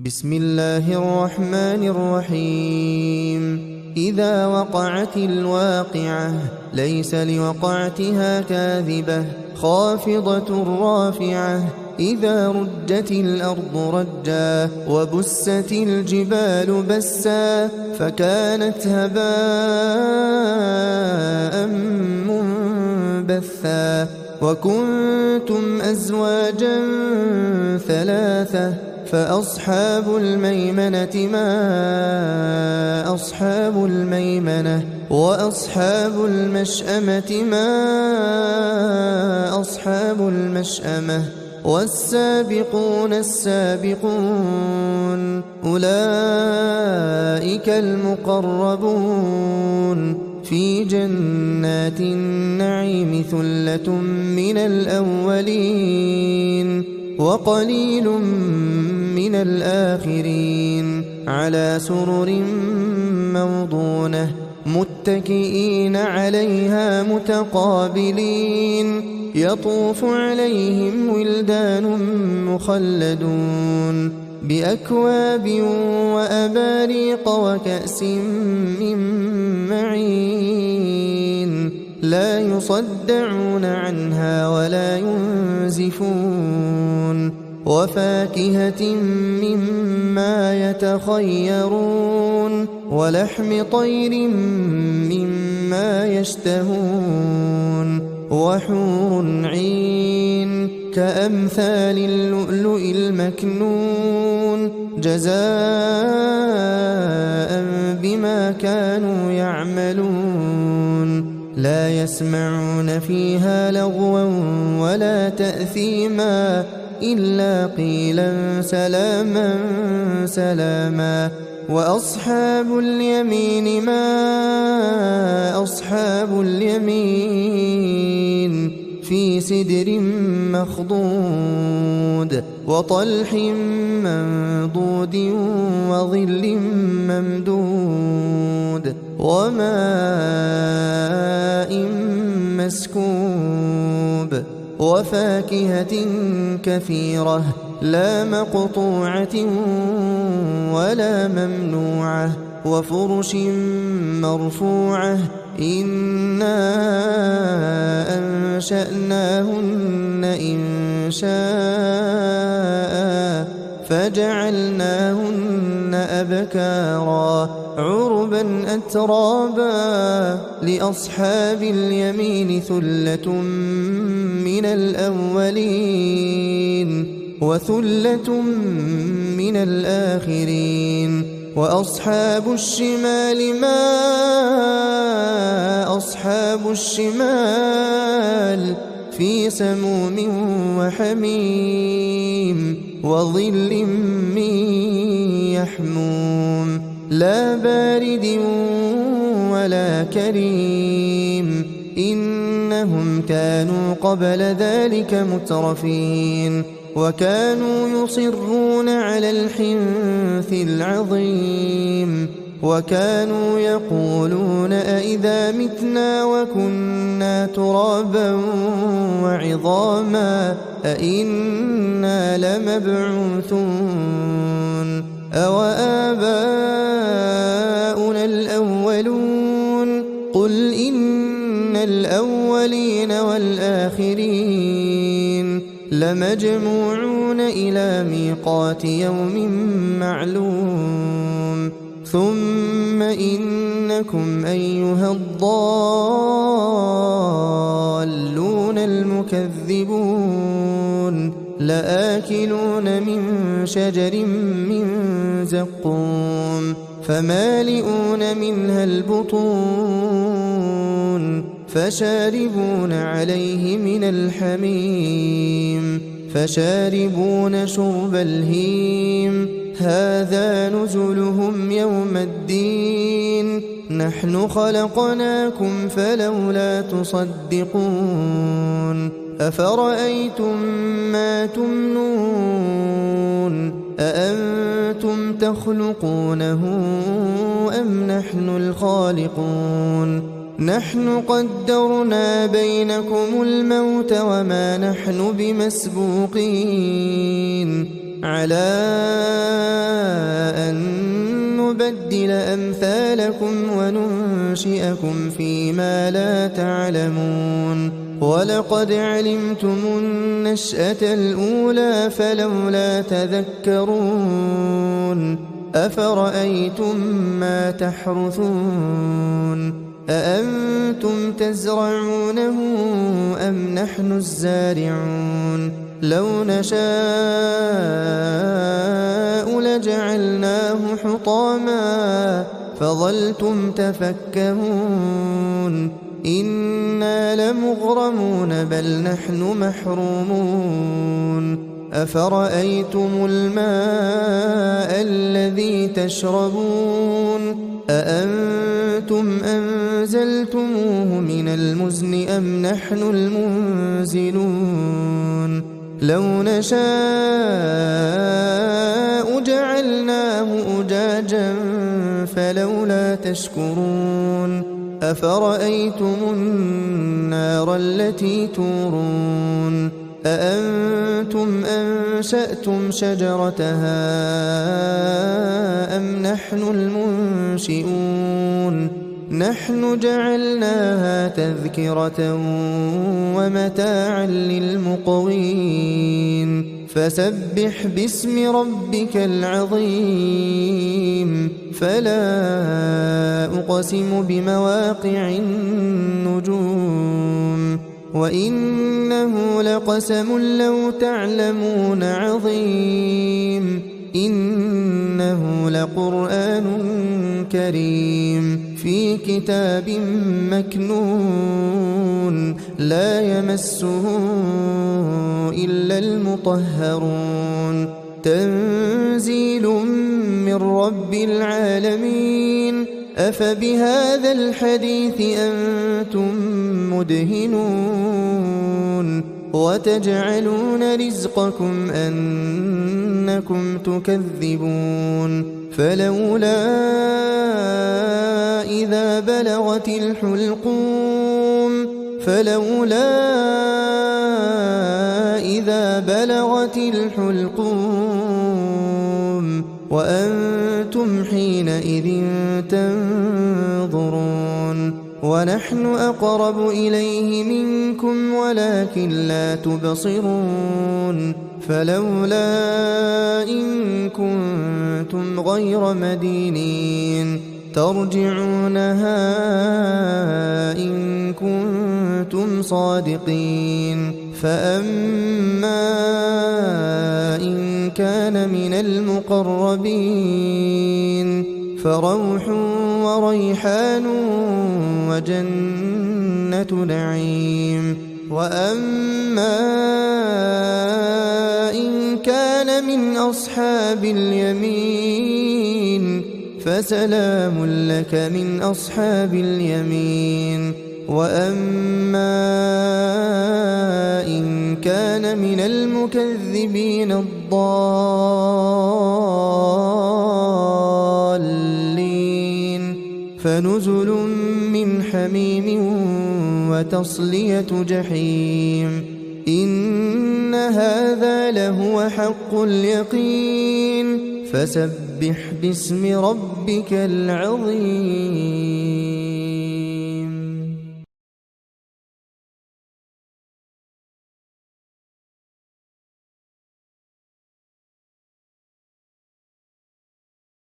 بسم الله الرحمن الرحيم. إذا وقعت الواقعة ليس لوقعتها كاذبة خافضة رافعة. إذا رجت الأرض رجا وبست الجبال بسا فكانت هباء منبثا. وكنتم أزواجا ثلاثة فأصحاب الميمنة ما أصحاب الميمنة وأصحاب المشأمة ما أصحاب المشأمة والسابقون السابقون أولئك المقربون في جنات النعيم ثلة من الأولين وقليل من الآخرين على سرر موضونة متكئين عليها متقابلين يطوف عليهم ولدان مخلدون بأكواب وأباريق وكأس من معين لا يصدعون عنها ولا ينزفون وفاكهة مما يتخيرون ولحم طير مما يشتهون وحور عين كأمثال اللؤلؤ المكنون جزاء بما كانوا يعملون لا يسمعون فيها لغوا ولا تأثيما إلا قيلا سلاما سلاما. وأصحاب اليمين ما أصحاب اليمين في سدر مخضود وطلح منضود وظل ممدود وماء مسكوب وفاكهة كثيرة لا مقطوعة ولا ممنوعة وفرش مرفوعة إنا أنشأناهن إنشاء فجعلناهن أبكارا عربا أترابا لأصحاب اليمين ثلة من الأولين وثلة من الآخرين. وأصحاب الشمال ما أصحاب الشمال في سموم وحميم وظل من يحموم لا بارد ولا كريم إنهم كانوا قبل ذلك مترفين وكانوا يصرون على الحنث العظيم وكانوا يقولون أئذا متنا وكنا ترابا وعظاما أئنا لمبعوثون أوآباؤنا الأولون قل إن الأولين والآخرين لمجموعون إلى ميقات يوم معلوم ثم إنكم أيها الضالون المكذبون لآكلون من شجر من زقوم فمالئون منها البطون فشاربون عليه من الحميم فشاربون شرب الهيم هذا نزلهم يوم الدين نحن خلقناكم فلولا تصدقون أفرأيتم ما تمنون أأنتم تخلقونه أم نحن الخالقون نحن قدرنا بينكم الموت وما نحن بمسبوقين على نبدل أمثالكم وننشئكم فيما لا تعلمون ولقد علمتم النشأة الأولى فلولا تذكرون أفرأيتم ما تحرثون أأنتم تزرعونه أم نحن الزارعون لو نشاء لجعلناه حطاما فظلتم تفكهون إنا لمغرمون بل نحن محرومون أفرأيتم الماء الذي تشربون أأنتم أنزلتموه من المزن أم نحن المنزلون لو نشاء جعلناه أجاجا فلولا تشكرون أفرأيتم النار التي تورون أأنتم أنشأتم شجرتها أم نحن المنشئون نحن جعلناها تذكرة ومتاعا للمقوين فسبح باسم ربك العظيم فلا أقسم بمواقع النجوم وإنه لقسم لو تعلمون عظيم إنه لقرآن كريم في كتاب مكنون لا يمسه إلا المطهرون تنزيل من رب العالمين أفبهذا الحديث أنتم مدهنون وتجعلون رزقكم أنكم تكذبون فلولا إذا بلغت الحلقوم وأنتم حينئذ تنظرون ونحن أقرب إليه منكم ولكن لا تبصرون فلولا إن كنتم غير مدينين ترجعونها إن كنتم صادقين فأما إن كان من المقربين فروح وريحان وجنة نعيم وأما إن كان من أصحاب اليمين فسلام لك من أصحاب اليمين وأما إن كان من المكذبين الضالين فنزل من حميم وتصلية جحيم إن هذا لهو حق اليقين فسبح باسم ربك العظيم